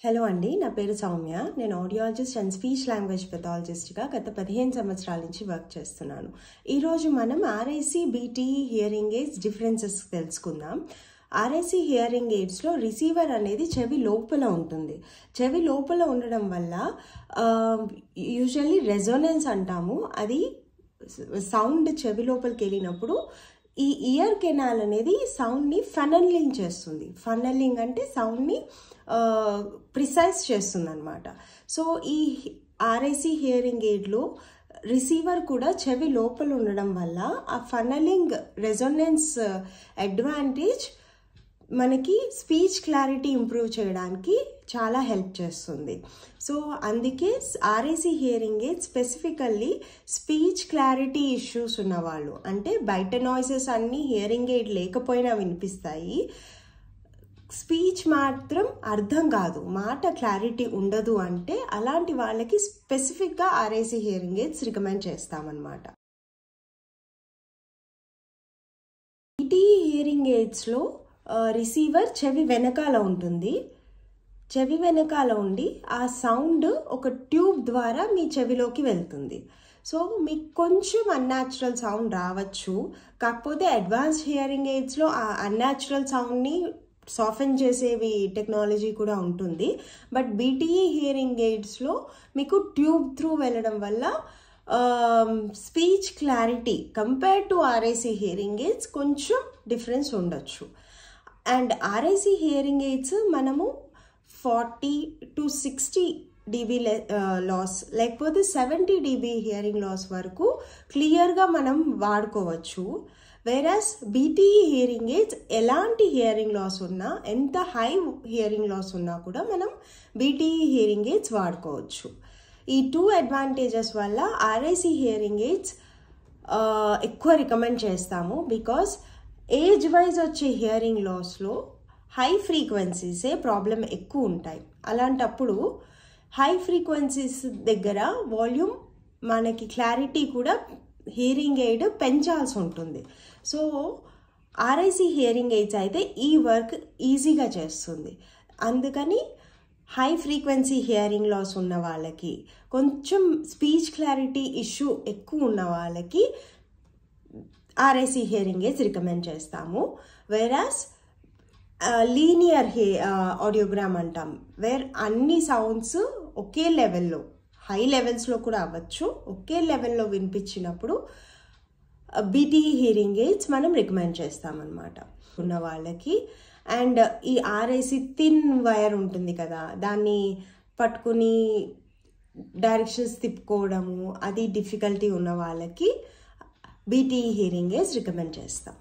Hello అండి, నా పేరు సౌమ్య. నేను ఆడియాలజిస్ట్ అండ్ స్పీచ్ లాంగ్వేజ్ పెథాలజిస్ట్గా గత 15 సంవత్సరాల నుంచి వర్క్ చేస్తున్నాను. ఈరోజు మనం ఆర్ఐసి బీటీఈ హియరింగ్ ఎయిడ్స్ డిఫరెన్సెస్ తెలుసుకుందాం. ఆర్ఐసి హియరింగ్ ఎయిడ్స్లో రిసీవర్ అనేది చెవి లోపల ఉంటుంది. చెవి లోపల ఉండడం వల్ల యూజువల్లీ రెజోనెన్స్ అంటాము. అది సౌండ్ చెవి లోపలికి వెళ్ళినప్పుడు ఈ ఇయర్ కెనాల్ అనేది సౌండ్ని ఫనలింగ్ చేస్తుంది. ఫనలింగ్ అంటే సౌండ్ని ప్రిసైజ్ చేస్తుంది అనమాట. సో ఈ ఆర్ఐసి హియరింగ్ ఎయిడ్లో రిసీవర్ కూడా చెవి లోపల ఉండడం వల్ల ఆ ఫనలింగ్ రెజొనెన్స్ అడ్వాంటేజ్ మనకి స్పీచ్ క్లారిటీ ఇంప్రూవ్ చేయడానికి చాలా హెల్ప్ చేస్తుంది. సో అందుకే ఆర్ఐసి hearing aid specifically speech clarity issues ఉన్నవాళ్ళు, అంటే బయట నాయిసెస్ అన్నీ హియరింగ్ ఎయిడ్ లేకపోయినా వినిపిస్తాయి, స్పీచ్ మాత్రం అర్థం కాదు, మాట క్లారిటీ ఉండదు అంటే అలాంటి వాళ్ళకి స్పెసిఫిక్గా ఆర్ఐసి హియరింగ్ ఎయిడ్స్ రికమెండ్ చేస్తామన్నమాట. బీటీఈ హియరింగ్ ఎయిడ్స్లో రిసీవర్ చెవి వెనకాల ఉంటుంది. చెవి వెనకాల ఉండి ఆ సౌండ్ ఒక ట్యూబ్ ద్వారా మీ చెవిలోకి వెళ్తుంది. సో మీకు కొంచెం అన్యాచురల్ సౌండ్ రావచ్చు. కాకపోతే అడ్వాన్స్డ్ హియరింగ్ ఎయిడ్స్లో ఆ అన్యాచురల్ సౌండ్ని సాఫెన్ చేసేవి టెక్నాలజీ కూడా ఉంటుంది. బట్ బీటీఈ హియరింగ్ ఎయిడ్స్లో మీకు ట్యూబ్ త్రూ వెళ్ళడం వల్ల speech clarity compare to ఆర్ఐసి hearing AIDS కొంచెం డిఫరెన్స్ ఉండొచ్చు. అండ్ ఆర్ఐసి హియరింగ్ ఎయిడ్స్ మనము 40 to 60 dB లాస్ లేకపోతే 70 dB హియరింగ్ లాస్ వరకు క్లియర్గా మనం వాడుకోవచ్చు. వేరాస్ బీటీఈ హియరింగ్ ఎయిడ్స్ ఎలాంటి హియరింగ్ లాస్ ఉన్నా, ఎంత హై హియరింగ్ లాస్ ఉన్నా కూడా మనం బీటీఈ హియరింగ్ ఎయిడ్స్ వాడుకోవచ్చు. ఈ 2 అడ్వాంటేజెస్ వల్ల ఆర్ఐసి హియరింగ్ ఎయిడ్స్ ఎక్కువ రికమెండ్ చేస్తాము. బికాస్ ఏజ్ వైజ్ వచ్చే హియరింగ్ లాస్లో హై ఫ్రీక్వెన్సీసే ప్రాబ్లం ఎక్కువ ఉంటాయి. అలాంటప్పుడు హై ఫ్రీక్వెన్సీస్ దగ్గర వాల్యూమ్ మనకి క్లారిటీ కూడా హియరింగ్ ఎయిడ్ పెంచాల్సి ఉంటుంది. సో ఆర్ఐసి హియరింగ్ ఎయిడ్స్ అయితే ఈ వర్క్ ఈజీగా చేస్తుంది. అందుకని హై ఫ్రీక్వెన్సీ హియరింగ్ లాస్ ఉన్న వాళ్ళకి, కొంచెం స్పీచ్ క్లారిటీ ఇష్యూ ఎక్కువ ఉన్న వాళ్ళకి ఆర్ఐసి హియరింగ్ ఎయిడ్స్ రికమెండ్ చేస్తాము. వేరాస్ లీనియర్ ఆడియోగ్రామ్ అంటాం, వేర్ అన్ని సౌండ్స్ ఒకే లెవెల్లో, హై లెవెల్స్లో కూడా అవ్వచ్చు, ఒకే లెవెల్లో వినిపించినప్పుడు బీటీఈ హియరింగ్ ఎయిడ్స్ మనం రికమెండ్ చేస్తామన్నమాట ఉన్న వాళ్ళకి. అండ్ ఈ ఆర్ఐసి థిన్ వైర్ ఉంటుంది కదా, దాన్ని పట్టుకుని డైరెక్షన్స్ తిప్పుకోవడము అది డిఫికల్టీ ఉన్న వాళ్ళకి బీటీఈ హియరింగ్ ఎయిడ్స్ రికమెండ్ చేస్తాం.